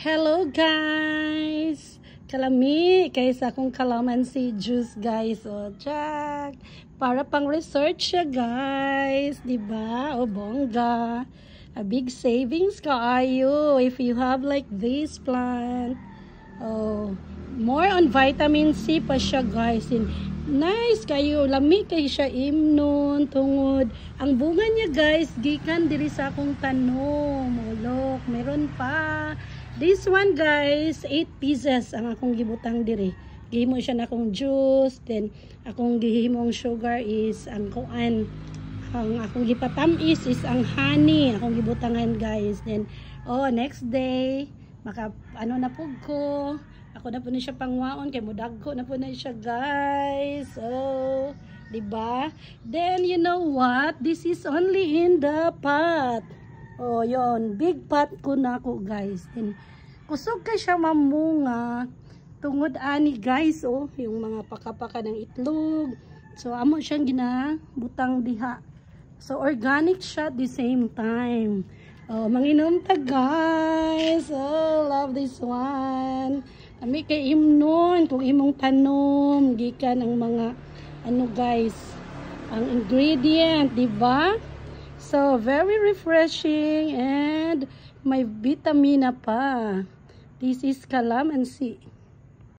Hello guys! Kalami kaysa akong calamansi juice guys. O, tsak! Para pang research siya guys. Diba? O, bongga. A big savings kaayo if you have like this plant. Oh, more on vitamin C pa siya guys. And nice kayo. Lami kayo siya imnon, tungod. Ang bunga niya guys, gikan diri sa akong tanom. O, look, meron pa. This one guys, 8 pieces ang akong gibutang diri. Gihimo siya na akong juice. Then, akong gihimong sugar is ang kuan. Ang akong gipatamis is ang honey. Akong gibutangan guys. Then, oh, next day, ano na po ko. Ako na po na siya pangwaon. Kaya mudagko na po na siya guys. Oh, diba? Then, you know what? This is only in the pot. Oh, yon, big pot ko na ako guys. Then, kusog ka siya mamunga. Tungod ani guys, oh, yung mga pakapaka ng itlog. So, amo siyang ginabutang diha. So, organic siya at the same time. Oh, manginom ta guys. Oh, love this one. Kami kay imnon, kung imong tanom, gikan ang mga, ano guys, ang ingredient, diba? So, very refreshing and may vitamina pa. This is calamansi.